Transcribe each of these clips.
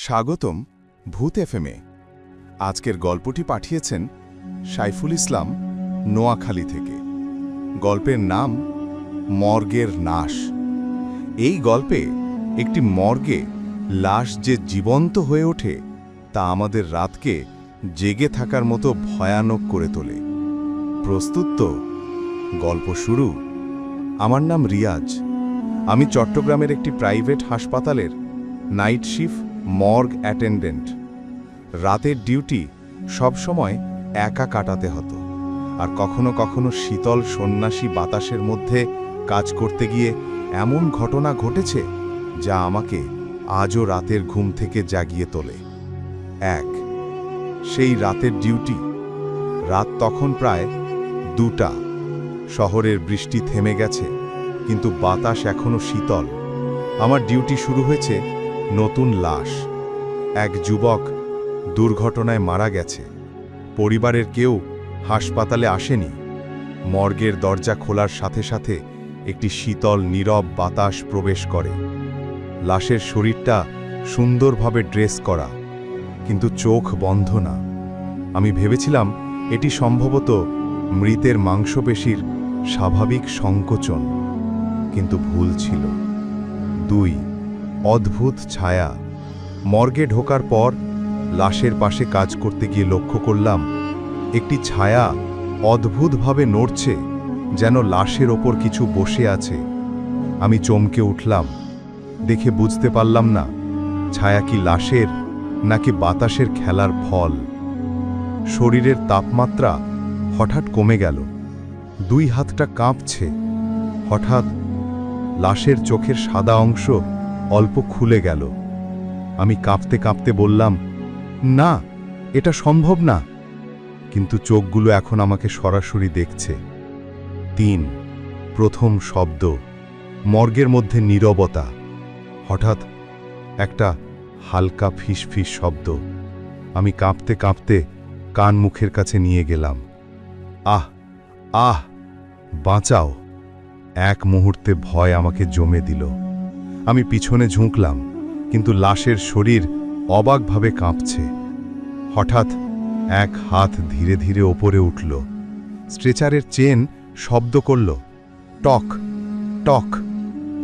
স্বাগতম ভূত এফএমে। আজকের গল্পটি পাঠিয়েছেন সাইফুল ইসলাম, নোয়াখালী থেকে। গল্পের নাম মর্গের নাশ। এই গল্পে একটি মর্গে লাশ যে জীবন্ত হয়ে ওঠে তা আমাদের রাতকে জেগে থাকার মতো ভয়ানক করে তোলে। প্রস্তুত তো? গল্প শুরু। আমার নাম রিয়াজ। আমি চট্টগ্রামের একটি প্রাইভেট হাসপাতালের নাইট শিফট মর্গ অ্যাটেন্ডেন্ট। রাতের ডিউটি সবসময় একা কাটাতে হতো, আর কখনো কখনো শীতল সন্ন্যাসী বাতাসের মধ্যে কাজ করতে গিয়ে এমন ঘটনা ঘটেছে যা আমাকে আজও রাতের ঘুম থেকে জাগিয়ে তোলে। সেই রাতের ডিউটি। রাত তখন প্রায় 2টা। শহরের বৃষ্টি থেমে গেছে, কিন্তু বাতাস এখনো শীতল। আমার ডিউটি শুরু হয়েছে। নতুন লাশ। এক যুবক দুর্ঘটনায় মারা গেছে। পরিবারের কেউ হাসপাতালে আসেনি। মর্গের দরজা খোলার সাথে সাথে একটি শীতল নীরব বাতাস প্রবেশ করে। লাশের শরীরটা সুন্দরভাবে ড্রেস করা, কিন্তু চোখ বন্ধ না। আমি ভেবেছিলাম এটি সম্ভবত মৃতের মাংসপেশির স্বাভাবিক সংকোচন, কিন্তু ভুল ছিল। 2 অদ্ভুত ছায়া। মর্গে ঢোকার পর লাশের পাশে কাজ করতে গিয়ে লক্ষ্য করলাম একটি ছায়া অদ্ভুতভাবে নড়ছে, যেন লাশের ওপর কিছু বসে আছে। আমি চমকে উঠলাম। দেখে বুঝতে পারলাম না ছায়া কি লাশের নাকি বাতাসের খেলার ফল। শরীরের তাপমাত্রা হঠাৎ কমে গেল। 2 হাতটা কাঁপছে। হঠাৎ লাশের চোখের সাদা অংশ অল্প খুলে গেল। আমি কাঁপতে কাঁপতে বললাম, না, এটা সম্ভব না। কিন্তু চোখগুলো এখন আমাকে সরাসরি দেখছে। 3 প্রথম শব্দ। মর্গের মধ্যে নীরবতা। হঠাৎ একটা হালকা ফিসফিস শব্দ। আমি কাঁপতে কাঁপতে কান মুখের কাছে নিয়ে গেলাম। আহ আহ, বাঁচাও। এক মুহূর্তে ভয় আমাকে জমে দিল। আমি পিছনে ঝুঁকলাম, কিন্তু লাশের শরীর অবাকভাবে কাঁপছে। হঠাৎ এক হাত ধীরে ধীরে ওপরে উঠল। স্ট্রেচারের চেন শব্দ করল, টক টক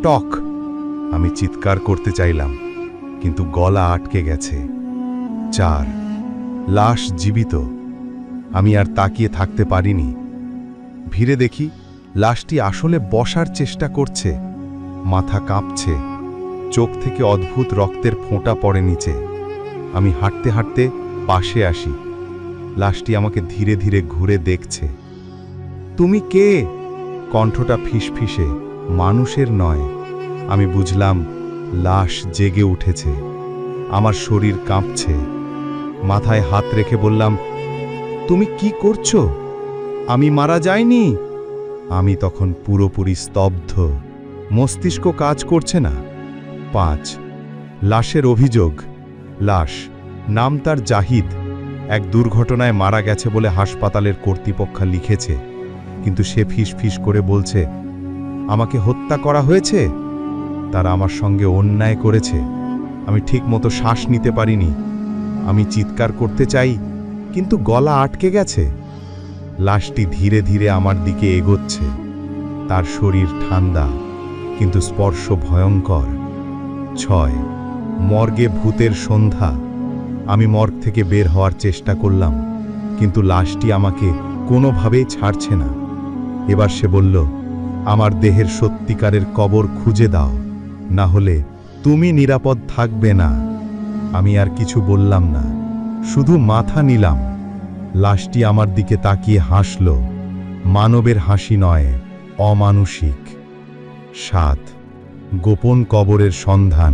টক। আমি চিৎকার করতে চাইলাম, কিন্তু গলা আটকে গেছে। 4 লাশ জীবিত। আমি আর তাকিয়ে থাকতে পারিনি। ভিড়ে দেখি লাশটি আসলে বসার চেষ্টা করছে। মাথা কাঁপছে, চোখ থেকে অদ্ভুত রক্তের ফোঁটা পড়ে নিচে। আমি হাঁটতে হাঁটতে পাশে আসি। লাশটি আমাকে ধীরে ধীরে ঘুরে দেখছে। তুমি কে? কণ্ঠটা ফিসফিসে, মানুষের নয়। আমি বুঝলাম লাশ জেগে উঠেছে। আমার শরীর কাঁপছে। মাথায় হাত রেখে বললাম, তুমি কি করছো? আমি মারা যাইনি। আমি তখন পুরোপুরি স্তব্ধ। মস্তিষ্ক কাজ করছে না। 5 লাশের অভিযোগ। লাশ, নাম তার জাহিদ। এক দুর্ঘটনায় মারা গেছে বলে হাসপাতালের কর্তৃপক্ষ লিখেছে, কিন্তু সে ফিসফিস করে বলছে আমাকে হত্যা করা হয়েছে। তারা আমার সঙ্গে অন্যায় করেছে। আমি ঠিকমতো শ্বাস নিতে পারিনি। আমি চিৎকার করতে চাই, কিন্তু গলা আটকে গেছে। লাশটি ধীরে ধীরে আমার দিকে এগোচ্ছে। তার শরীর ঠান্ডা, কিন্তু স্পর্শ ভয়ঙ্কর। 6 মর্গে ভূতের সন্ধ্যা। আমি মর্গ থেকে বের হওয়ার চেষ্টা করলাম, কিন্তু লাশটি আমাকে কোনোভাবেই ছাড়ছে না। এবার সে বলল, আমার দেহের সত্যিকারের কবর খুঁজে দাও, না হলে তুমি নিরাপদ থাকবে না। আমি আর কিছু বললাম না, শুধু মাথা নিলাম। লাশটি আমার দিকে তাকিয়ে হাসল। মানবের হাসি নয়, অমানুষিক। 7 গোপন কবরের সন্ধান।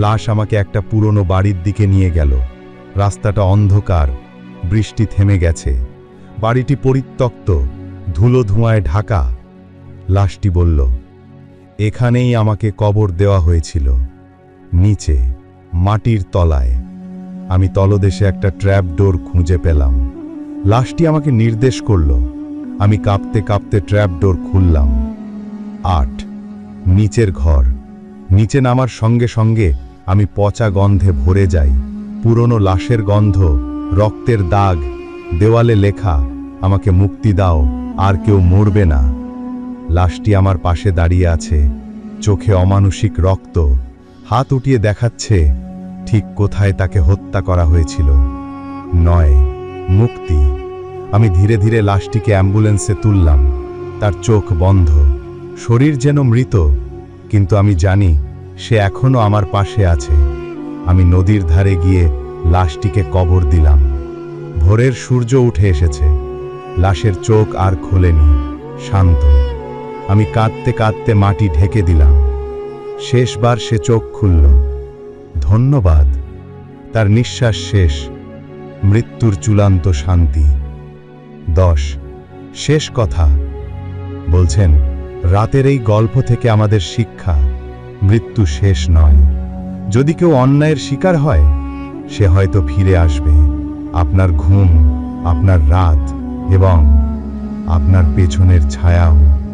লাশ আমাকে একটা পুরনো বাড়ির দিকে নিয়ে গেল। রাস্তাটা অন্ধকার, বৃষ্টি থেমে গেছে। বাড়িটি পরিত্যক্ত, ধুলো ধোঁয়ায় ঢাকা। লাশটি বলল, এখানেই আমাকে কবর দেওয়া হয়েছিল, নিচে মাটির তলায়। আমি তলদেশে একটা ট্র্যাপ ডোর খুঁজে পেলাম। লাশটি আমাকে নির্দেশ করল। আমি কাঁপতে কাঁপতে ট্র্যাপ ডোর খুললাম। 8 নিচের ঘর। নিচে নামার সঙ্গে সঙ্গে আমি পচা গন্ধে ভরে যাই, পুরনো লাশের গন্ধ, রক্তের দাগ, দেওয়ালে লেখা, আমাকে মুক্তি দাও, আর কেউ মরবে না। লাশটি আমার পাশে দাঁড়িয়ে আছে, চোখে অমানুষিক রক্ত, হাত উঠিয়ে দেখাচ্ছে ঠিক কোথায় তাকে হত্যা করা হয়েছিল। নয়, মুক্তি। আমি ধীরে ধীরে লাশটিকে অ্যাম্বুলেন্সে তুললাম। তার চোখ বন্ধ, শরীর যেন মৃত, কিন্তু আমি জানি সে এখনো আমার পাশে আছে। আমি নদীর ধারে গিয়ে লাশটিকে কবর দিলাম। ভোরের সূর্য উঠে এসেছে, লাশের চোখ আর খোলেনি, শান্ত। আমি কাঁদতে কাঁদতে মাটি ঢেকে দিলাম। শেষবার সে চোখ খুলল। ধন্যবাদ। তার নিঃশ্বাস শেষ, মৃত্যুর চূড়ান্ত শান্তি। 10 শেষ কথা। বলছেন, রাতের এই গল্প থেকে আমাদের শিক্ষা, মৃত্যু শেষ নয়। যদি কেউ অন্যায়ের শিকার হয়, সে হয়তো ফিরে আসবে, আপনার ঘুম, আপনার রাত এবং আপনার পেছনের ছায়াও।